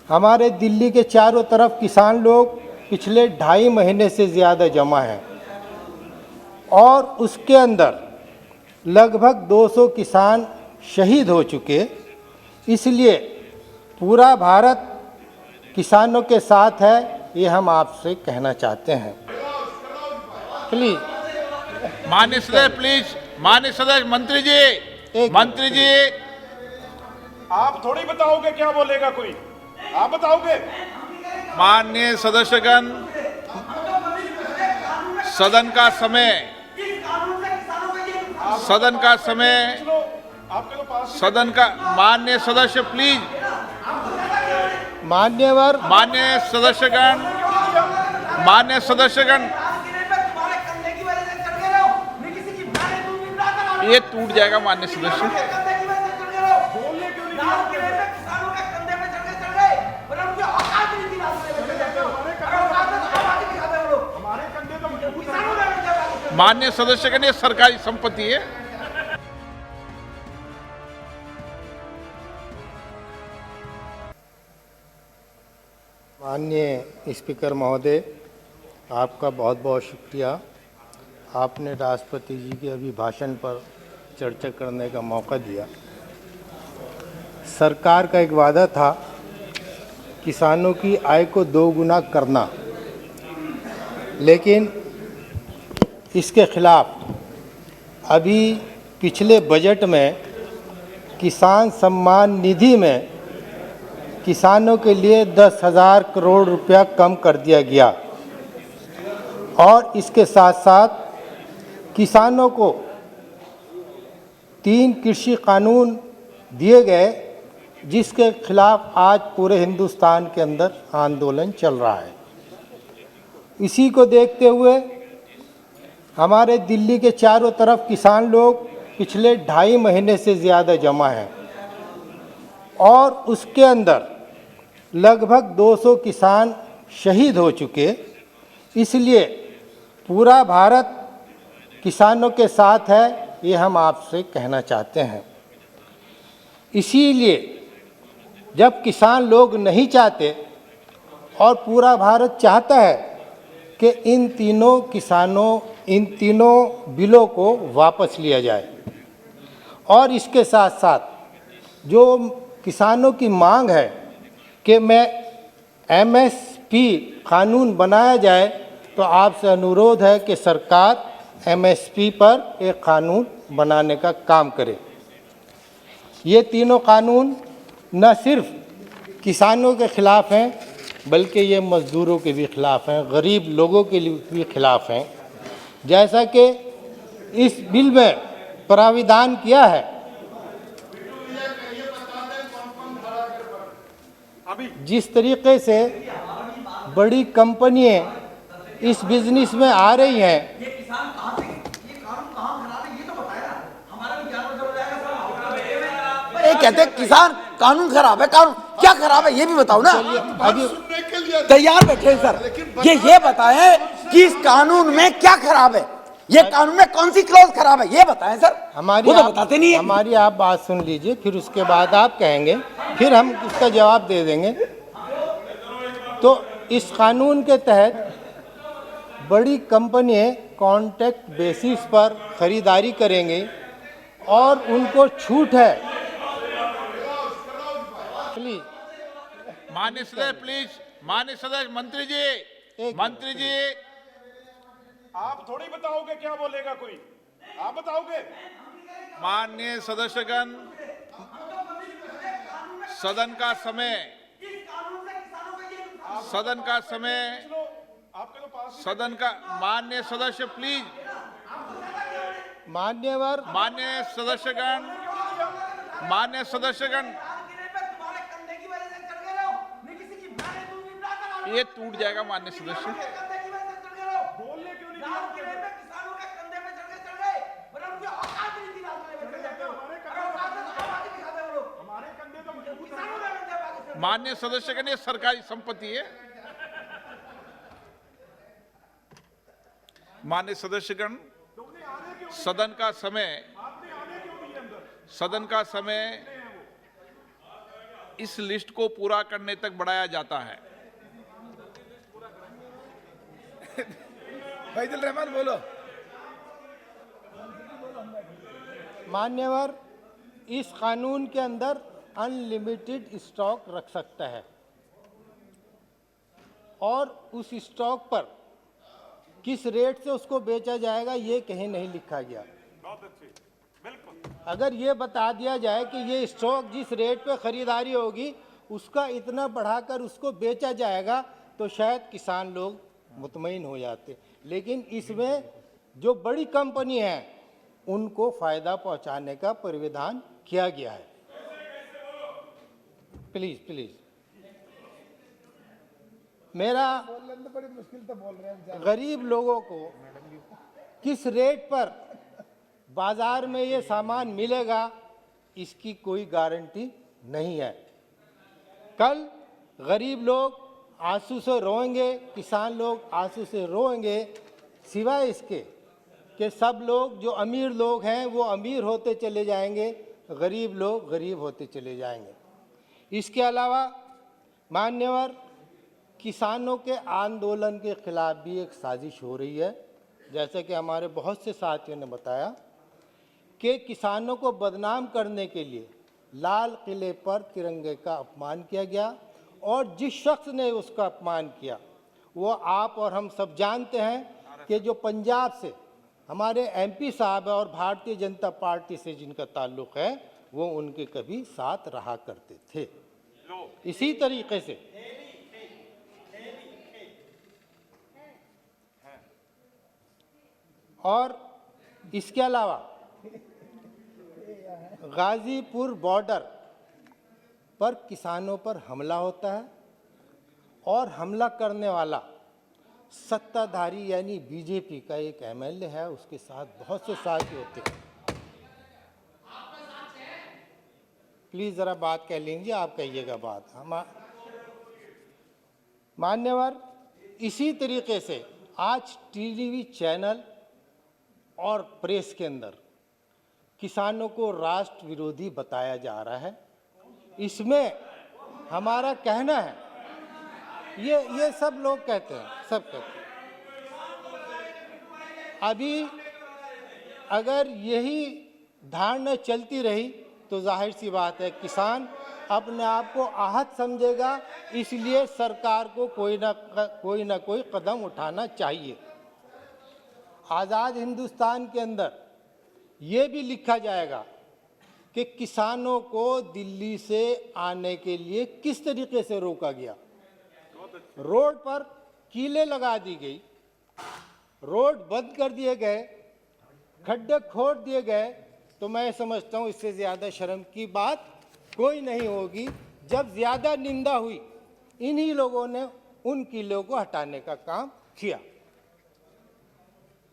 हमारे दिल्ली के चारों तरफ किसान लोग पिछले 2.5 महीने से ज़्यादा जमा हैं और उसके अंदर लगभग 200 किसान शहीद हो चुके। इसलिए पूरा भारत किसानों के साथ है, ये हम आपसे कहना चाहते हैं। प्लीज माननीय सदस्य, प्लीज माननीय सदस्य, मंत्री जी आप थोड़ी बताओगे क्या बोलेगा कोई, आप बताओगे? माननीय सदस्यगण, सदन का समय सदन का माननीय सदस्य, प्लीज माननीय सदस्यगण ये टूट जाएगा। माननीय सदस्य, माननीय सदस्यगण ये सरकारी संपत्ति है। माननीय स्पीकर महोदय, आपका बहुत बहुत शुक्रिया। आपने राष्ट्रपति जी के अभिभाषण पर चर्चा करने का मौका दिया। सरकार का एक वादा था किसानों की आय को 2 गुना करना, लेकिन इसके खिलाफ अभी पिछले बजट में किसान सम्मान निधि में किसानों के लिए 10,000 करोड़ रुपया कम कर दिया गया और इसके साथ साथ किसानों को 3 कृषि कानून दिए गए, जिसके खिलाफ आज पूरे हिंदुस्तान के अंदर आंदोलन चल रहा है। इसी को देखते हुए हमारे दिल्ली के चारों तरफ किसान लोग पिछले 2.5 महीने से ज़्यादा जमा हैं और उसके अंदर लगभग 200 किसान शहीद हो चुके। इसलिए पूरा भारत किसानों के साथ है, ये हम आपसे कहना चाहते हैं। इसीलिए जब किसान लोग नहीं चाहते और पूरा भारत चाहता है कि इन तीनों बिलों को वापस लिया जाए और इसके साथ साथ जो किसानों की मांग है कि मैं एमएसपी कानून बनाया जाए, तो आपसे अनुरोध है कि सरकार एमएसपी पर एक कानून बनाने का काम करे। ये तीनों कानून न सिर्फ किसानों के खिलाफ हैं, बल्कि ये मज़दूरों के भी खिलाफ हैं, गरीब लोगों के लिए भी खिलाफ हैं। जैसा कि इस बिल में प्राविधान किया है, जिस तरीके से बड़ी कंपनियां इस बिजनेस में आ रही हैं, ये कहते हैं किसान कानून खराब है। कानून क्या खराब है ये भी बताओ ना। अभी तैयार बैठे हैं सर, ये बताएं कि इस कानून में क्या खराब है, ये कानून में कौन सी क्लॉज खराब है ये बताएं सर। हमारी वो तो बताते नहीं है। हमारी आप बात सुन लीजिए, फिर उसके बाद आप कहेंगे, फिर हम इसका जवाब दे देंगे। तो इस कानून के तहत बड़ी कंपनियां कॉन्ट्रैक्ट बेसिस पर खरीदारी करेंगे और उनको छूट है। प्लीज माननीय सदस्य, प्लीज माननीय सदस्य, मंत्री जी आप थोड़ी बताओगे क्या बोलेगा कोई, आप बताओगे? माननीय सदस्यगण, सदन का माननीय सदस्य, प्लीज माननीय सदस्यगण ये टूट जाएगा। माननीय सदस्य, माननीय सदस्यगण ये सरकारी संपत्ति है। माननीय सदस्यगण, सदन का समय इस लिस्ट को पूरा करने तक बढ़ाया जाता है। फैजल रहमान बोलो। मान्यवर, इस कानून के अंदर अनलिमिटेड स्टॉक रख सकता है और उस स्टॉक पर किस रेट से उसको बेचा जाएगा ये कहीं नहीं लिखा गया। बहुत अच्छी, बिल्कुल। अगर ये बता दिया जाए कि ये स्टॉक जिस रेट पे खरीदारी होगी उसका इतना बढ़ाकर उसको बेचा जाएगा तो शायद किसान लोग मुतमईन हो जाते, लेकिन इसमें जो बड़ी कंपनी है उनको फायदा पहुंचाने का प्राविधान किया गया है। प्लीज प्लीज, मेरा बड़ी मुश्किल तो बोल रहे हैं। गरीब लोगों को किस रेट पर बाजार में ये सामान मिलेगा इसकी कोई गारंटी नहीं है। कल गरीब लोग आंसू से रोएंगे, किसान लोग आंसू से रोएंगे, सिवाय इसके कि सब लोग जो अमीर लोग हैं वो अमीर होते चले जाएंगे, गरीब लोग गरीब होते चले जाएंगे। इसके अलावा मान्यवर, किसानों के आंदोलन के खिलाफ भी एक साजिश हो रही है। जैसे कि हमारे बहुत से साथियों ने बताया कि किसानों को बदनाम करने के लिए लाल किले पर तिरंगे का अपमान किया गया और जिस शख्स ने उसका अपमान किया वो आप और हम सब जानते हैं कि जो पंजाब से हमारे एमपी साहब है और भारतीय जनता पार्टी से जिनका ताल्लुक़ है वो उनके कभी साथ रहा करते थे। इसी तरीके से और इसके अलावा गाजीपुर बॉर्डर पर किसानों पर हमला होता है और हमला करने वाला सत्ताधारी यानी बीजेपी का एक एमएलए है, उसके साथ बहुत से साथी होते हैं। प्लीज जरा बात कह लीजिए, आप कहिएगा बात। हम मान्यवर, इसी तरीके से आज टीवी चैनल और प्रेस के अंदर किसानों को राष्ट्र विरोधी बताया जा रहा है। इसमें हमारा कहना है, ये सब लोग कहते हैं, सब कहते हैं, अभी अगर यही धारणा चलती रही तो जाहिर सी बात है किसान अपने आप को आहत समझेगा, इसलिए सरकार को कोई ना कोई कदम उठाना चाहिए। आज़ाद हिंदुस्तान के अंदर ये भी लिखा जाएगा कि किसानों को दिल्ली से आने के लिए किस तरीके से रोका गया। रोड पर कीले लगा दी गई, रोड बंद कर दिए गए, खड्डे खोद दिए गए, तो मैं समझता हूँ इससे ज़्यादा शर्म की बात कोई नहीं होगी। जब ज़्यादा निंदा हुई इन्हीं लोगों ने उन किलों को हटाने का काम किया।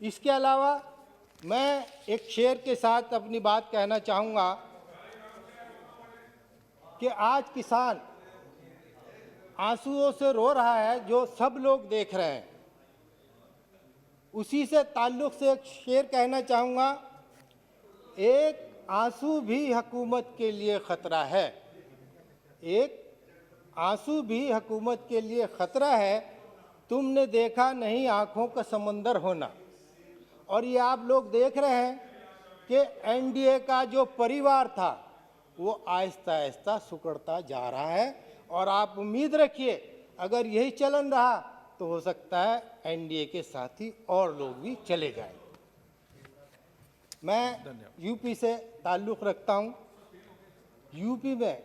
इसके अलावा मैं एक शेर के साथ अपनी बात कहना चाहूँगा कि आज किसान आंसुओं से रो रहा है, जो सब लोग देख रहे हैं। उसी से ताल्लुक़ से एक शेर कहना चाहूँगा, एक आंसू भी हुकूमत के लिए ख़तरा है, एक आंसू भी हुकूमत के लिए ख़तरा है, तुमने देखा नहीं आँखों का समंदर होना। और ये आप लोग देख रहे हैं कि एनडीए का जो परिवार था वो आहिस्ता आहिस्ता सिकुड़ता जा रहा है और आप उम्मीद रखिए अगर यही चलन रहा तो हो सकता है एनडीए के साथी और लोग भी चले जाएं। मैं यूपी से ताल्लुक़ रखता हूँ। यूपी में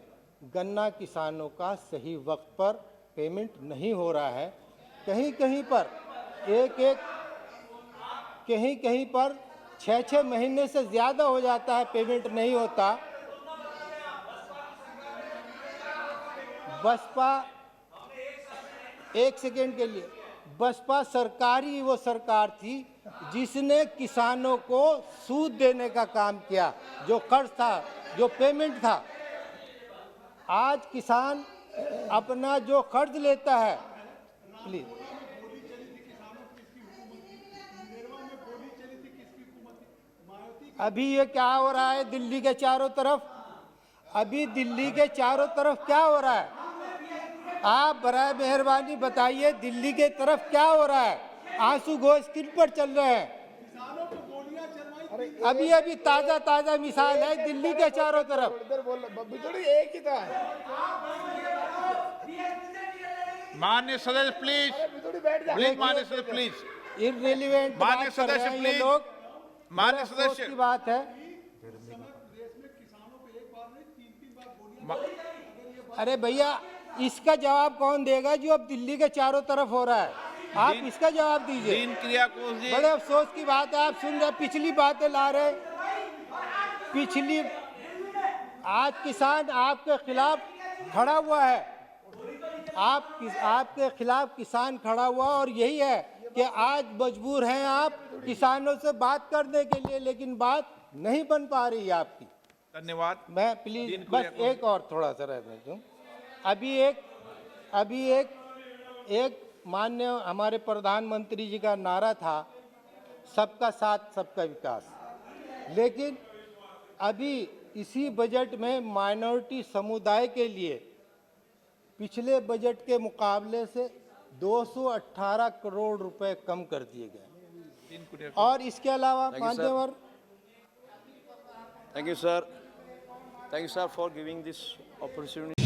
गन्ना किसानों का सही वक्त पर पेमेंट नहीं हो रहा है। कहीं कहीं पर कहीं पर 6-6 महीने से ज़्यादा हो जाता है, पेमेंट नहीं होता। बसपा, एक सेकेंड के लिए, बसपा सरकार ही वो सरकार थी जिसने किसानों को सूद देने का काम किया, जो कर्ज था, जो पेमेंट था। आज किसान अपना जो कर्ज लेता है, प्लीज, अभी ये क्या हो रहा है दिल्ली के चारों तरफ, अभी दिल्ली के चारों तरफ क्या हो रहा है? आप बराए मेहरबानी बताइए, दिल्ली के तरफ क्या हो रहा है? आंसू गोश किन पर चल रहे हैं? अभी अभी ताजा ताजा मिसाल है दिल्ली के चारों तरफ। इधर बोल बिजोड़ी एक ही था। मान्य सदस्य प्लीज, बिजोड़ी बैठ जा। प्लीज मान्य सदस्य प्लीज, इररिलेवेंट माननीय बात कर रहे सदस्य, हैं ये प्लीज। लोग। मान्य बड़ा अफसोस सदस्य। की बात है। अरे भैया, इसका जवाब कौन देगा जो अब दिल्ली के चारों तरफ हो रहा है? आप इसका जवाब दीजिए। दीन क्रिया कोष जी, बड़े अफसोस की बात है, आप सुन रहे, पिछली बातें ला रहे, पिछली। आज किसान आपके खिलाफ खड़ा हुआ है, आपके खिलाफ किसान खड़ा हुआ, और यही है कि आज मजबूर हैं आप किसानों से बात करने के लिए, लेकिन बात नहीं बन पा रही है आपकी। धन्यवाद। मैं प्लीज दीन बस कुरिया एक और थोड़ा सा रहने दूं। अभी एक मान्य हमारे प्रधानमंत्री जी का नारा था, सबका साथ सबका विकास, लेकिन अभी इसी बजट में माइनॉरिटी समुदाय के लिए पिछले बजट के मुकाबले से 218 करोड़ रुपए कम कर दिए गए। दीन कुरिया और इसके अलावा Thank you, sir. मान्यवर, Thank you, sir. Thank you, sir, for giving this opportunity.